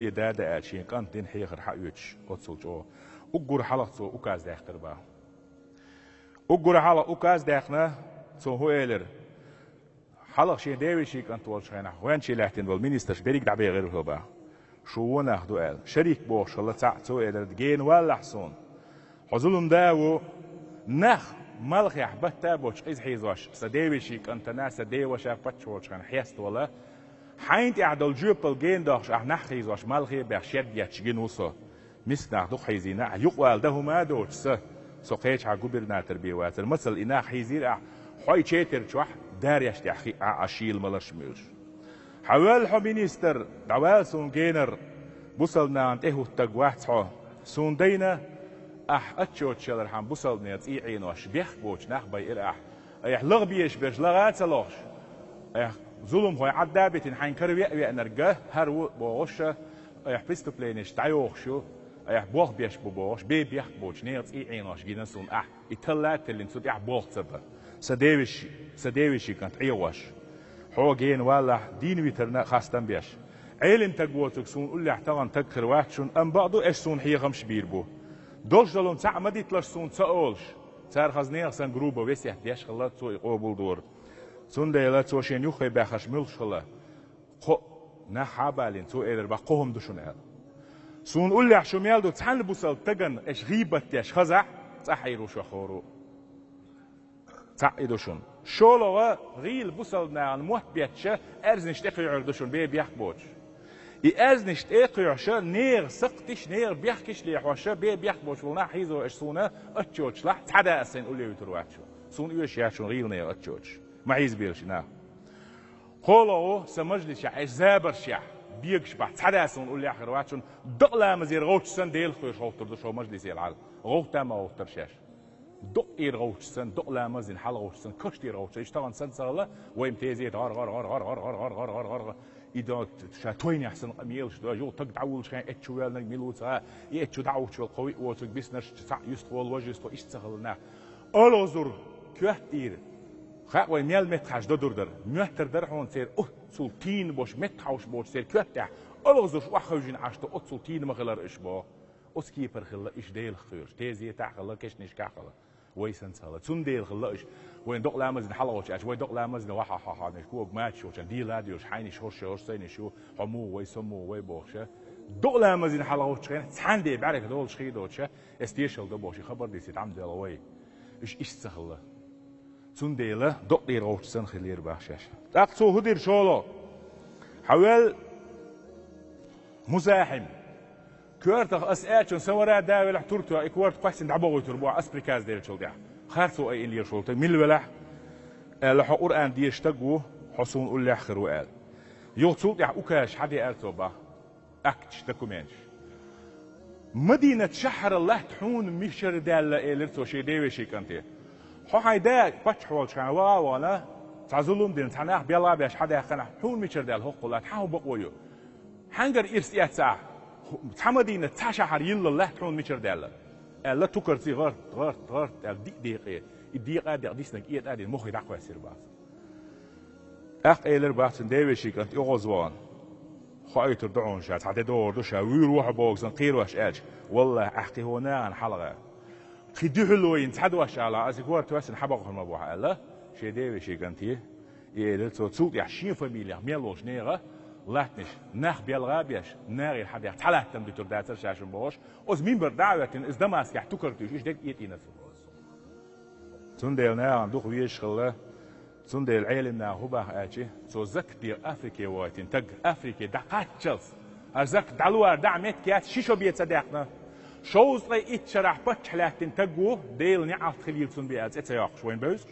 يدادا أشين كان دين حيخر حيوتش أتصل جو أقول حلق تو أكاز داخل با أقول حلق أكاز داخنا تو هو إلر حلق شين داوي شي كان تول شينا وين شي لحتين والمينستر بريك دعبي غير هو با شو ناخدو قال شريك بوش الله تاع تو إلر دجين ولا حصون حزولهم داو نخ ملخ يحبت تابوش إز حيزوش سداوي شي كان تناس داوي شاف بتشوش كان حيست ولا حينت اعدل جوبل جين داخش اح خيزوش مالخي بخشد ياتشجين وصو مس ناخدو خيزينا يقوال ده ما دوش سو قيش ع غوبرناتور بيواتر مثل انا خيزير حوي تشيتر تشوح دار يشتي اخي اشيل ملش ميلش حوال حو مينستر دعوال سون جينر بوصلنا انت هو تقواحتو سون دينا اتشو تشلر حم بوصلنا تي عينوش بيخ بوش ناخ باي ارح ايح لغبيش بيش لغات لوش ايح ظلم هو عدابتين حين كروي نرجع هرو بوش ايح بيستوبلينش تعيوخشو ايح بوخ بيش بوش بيخ بوش نيرت اي عينوش جينا سون يتلات اللي نسود بوخ تبا سديوشي كانت عيوش هو جين ولا دين ويترنا خاصة بيش عيلم تقوتك سون قول لي احترم تكر واحد ام بعضو ايش سون هي غمش بيربو دوش دلون تاع ما ديتلش سون تاولش صار خزنير سان جروبو بس يحتاج خلات تو يقوبل دور سون ديلا تو شين يخي بخش ملش خلا خو نحابالين تو ايدر بقوهم دشون سون قول لي شو ميالدو تحل بوصل تجن ايش غيبت ايش خزع صحيرو شخورو تعيدوشون شولوا غيل بوصل نان موت بيتش ارزنش تقيعردوشون بيحبوش ارزنش تقيعش نير سقتش نير بيحكش لي حوش بيحبوش ولا حيزو ايش سونا اتشوش لا تحدا اسن قول لي ترواتشو سون ايش ياشون غيل نير اتشوش ما عايز بيرش نا خولو سمجلش ايش زابرش بيكش بعد تحدا اسن قول لي اخرواتشون دقلا مزير غوتش سن ديل خوش غوتر شو مجلس يلعل غوتا ما غوترشاش دق روتشسن دق لامزين حل روتشسن كشتي روتش اشتغل سن صار ويم تيزي غار غار غار غار غار غار غار غار غار غار إذا شاتوين يحسن ميلش ده جو تق تعول شيء اتشوال نج ميلوتها يتشو دعوش والقوي وتق بيسنش تسع يستقول وجه استو اشتغلنا ألوزر كهتير خا وين ميل متحش دردر مهتر درحون سير سلطين باش متحوش باش سير كهتح ألوزر شو أخرجين عشتو سلطين مغلر إشباه أسكيبر خلا إيش ديل خير تيزي تاخلا كش نش كاخلا ويسن سالا تون ديل خلا إيش وين دق لامز نحلوش أش وين دق لامز نوحى حا نشكوك ماتش وشان ديل هادي وش حيني شورش سين شو حمو ويسمو ويبوخشة دق لامز نحلوش خين تحندي بعرف دول شخي دوتشة استيشل دبوشي خبر دي سيتعم ديل وي إيش سخلا تون ديله دق دير روش سن خلير باشش تاقصو هدير شولو حوال مزاحم كورتخ أسئلة سوارا داول حتورتو إكوارت قاسين دعبوا يتربوا أسبريكاز دير شول ده خارثوا أي إنلير شولته من الولاح لحقور أن ديشتجوا حصون قول لآخر وقال يوصل يع أوكاش حدا أرتوبا أكتش دكومنش مدينة شحر الله تحون مشر دال إلرتو شيء ديوي شيء كنتي حو هيدا بتشحول شعوا ولا تعزلهم دين تناح بيلا بيش حدا خنا حون مشر دال هو قلت حاو بقويو هنجر إرسيات ساعة تحمدين تشحر يلا الله تحون مشر دال لا تكرتي غرت دقيقة الدقيقة ديسنك إيد أدي المخ يدعوا يصير باس إيلر باتن ديوي شيء كنت يغزوان خايتر دعون شات حتى دور دوشا ويروح بوكسن قيروش اج والله احكي هنا عن حلقه خدي حلوين تحدوش على اسكور توسن حبقهم مبوحه الله شي ديوي شي كنتي يدل تو يا شي فاميليا ميلوش نيغه لاتنش نخ بيلغابيش ناري حد تحلاتن بتور داتر شاشن بوش اوز مين بردعوتن از دماسك يحتكرتوش ايش دك يتينس تنديلنا عندو ويش خله سندل علمنا هبه أجي سو زك دير أفريقيا واتين تج أفريقيا دقاتشلس أزك دلوار دعمت كيات شيشو بيتصدقنا شوز لي إتشرح بتحلاتين تجو ديل نعرف خليل سن بيأز إتسياق شوين بوز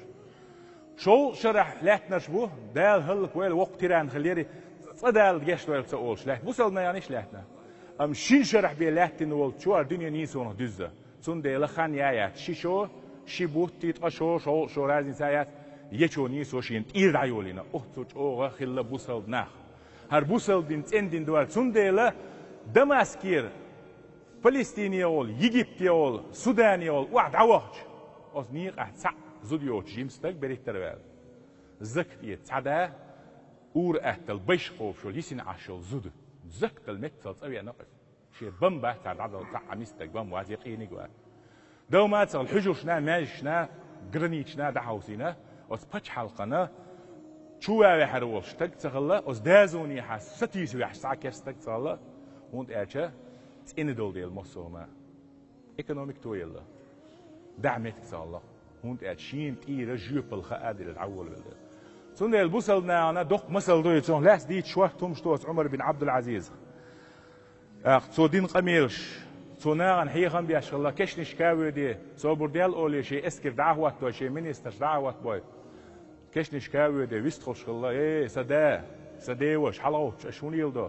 شو شرح لاتنا شبو دال هلك ويل وقت تيران خليري صدال جيش ويل تقولش لات وصلنا يعني إيش لاتنا شين شرح بيلاتين وول شو الدنيا نيسونه دزة سندل خان يايات شيشو شيبوت تيتقشو شو رازين سايات يشوني سوشين إير عيولينا أختوش أوغا خلا بوصل ناخ هر بوصل دين تندين دوال سنديلا دماسكير فلسطينيول يجيبتيول سودانيول وعد عواج أزنيق أحتسع زوديوش جيمستك بريت تروال زكتية تعدا أور أهتل بيش خوفشول يسين عشول زكت المتل تصوي نقف شيء بم بحث على عضل تاع مستك بم وازيقيني قوي دو ما تصل الحجوشنا ماجشنا جرنيتشنا دحوسينا وسبتش حلقنا شو يا حروش تك تغلا أزدازوني حس ستيسوي حس عكس تك تغلا وانت أشة إن دول ديال مصوما إيكونوميك تويلا دعمت تغلا وانت أشين إيرا جوبل خادر العول بالله سون البوصلنا أنا دق مسل دوي تون لاس ديت شوه تومشتوس عمر بن عبد العزيز سو دين قميرش سونا عن هي خم بيش الله كش نشكاوي دي سو برديال أولي شيء اسكر دعوة تو شيء منيستر دعوة بوي كش نشكاوي دي ويستخش الله إيه سدا وش حلاوش شوني يلدو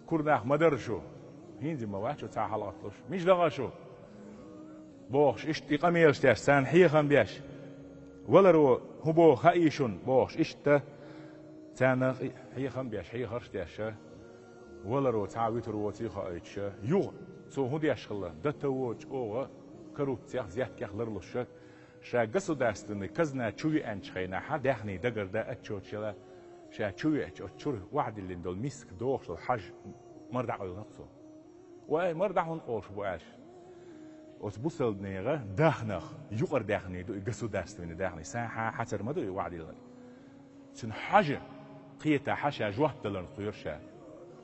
كورناخ مدرشو هينزي ما واحد تاع حلاوش مش لغاشو بوش إشتي قميرش تاستان هي خم بيش ولا رو هو خايشون بوش إشتا تانا هي خم بيش هي خرش تاشا ولا رو تعويت روتي خايش يو سو هدي أشخله دتوج أوه كروت سياح زياد كيخ لرلوشة شا قصو داستني كزنا تشوي أنش خينا حد يحني دقر دا أتشوشلا شا تشوي أتشور واحد اللي ندول مسك دوخ الحج مرضع على نقصه واي مرضعون قوش بواش وتبصل نيغة داخنخ يقر داخني دو قصو داستني داخني ساحة حتر ما دو واحد اللي سن حاجة قيتا حاشا جوهت لن قيرشا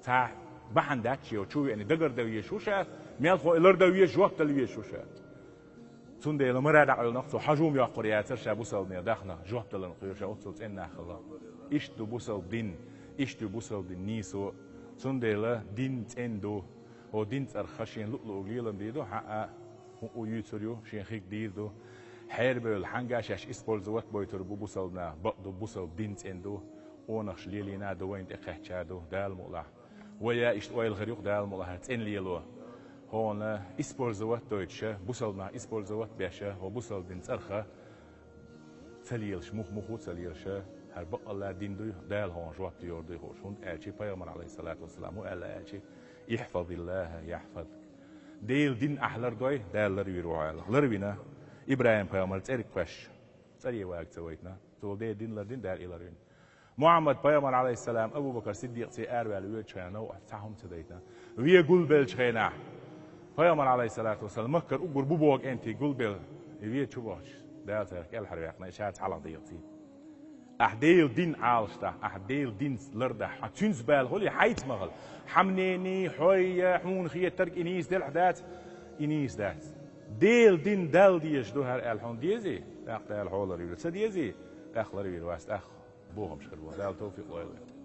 تا بحن داتشي وتشوي يعني دقر دوية شوشة ميال خو إلر دوية جوهت دوية شوشة سندي لمراد على نقصه حجوم يا قريات رشا بوصل نيا داخنا جوهت لن قيرشا وصلت إن خلا إيش دو بوصل دين إيش دو بوصل دين نيسو سندي لا دين تندو أو دين ترخشين لؤلؤ قليلا ديدو حقا هو يوتريو شين خيك ديدو حرب الحنجاش اش اسبول زوات بويتر بوصلنا بقدو بوصل دين تندو ونخش ليلينا دوين تقحشادو دال مولا ويا إيش ويا الغريق دال مولا هتين ليلو هون اسبول زوات دويتشا بوصلنا اسبول زوات بيشا وبوصل دين ترخا تليلش مخ تليلشا هربق الله دين دو دال هون جوات ديور دي خوش هون أجي بيامر عليه الصلاة والسلام وقال أجي يحفظ الله يحفظك ديل دين أحلر دوي دال لروي روعاله لروينا إبراهيم بيامر تأريك فش تأريه واقع سويتنا تقول ديل دين لدين دال إلروين محمد بيامر عليه السلام أبو بكر صديق سيار والويد شينا وأتعهم تديتنا ويقول بيل شينا بيامر عليه الصلاة والسلام مكر أقول بوبوك أنتي قول بيل يبيت شو باش دال ترك الحريقنا إشارة على ضيقتي أحديل دين عالشتا أحديل دين لرده حتنز بال هولي حيت مغل حمنيني حوية حمون خيه ترك إنيس ديل حدات إنيس دات ديل دين دال ديش دو هر الحون ديزي أخت الحول ريول سديزي أخ ريول واست أخ بوهم شكر بوه دال توفيق الله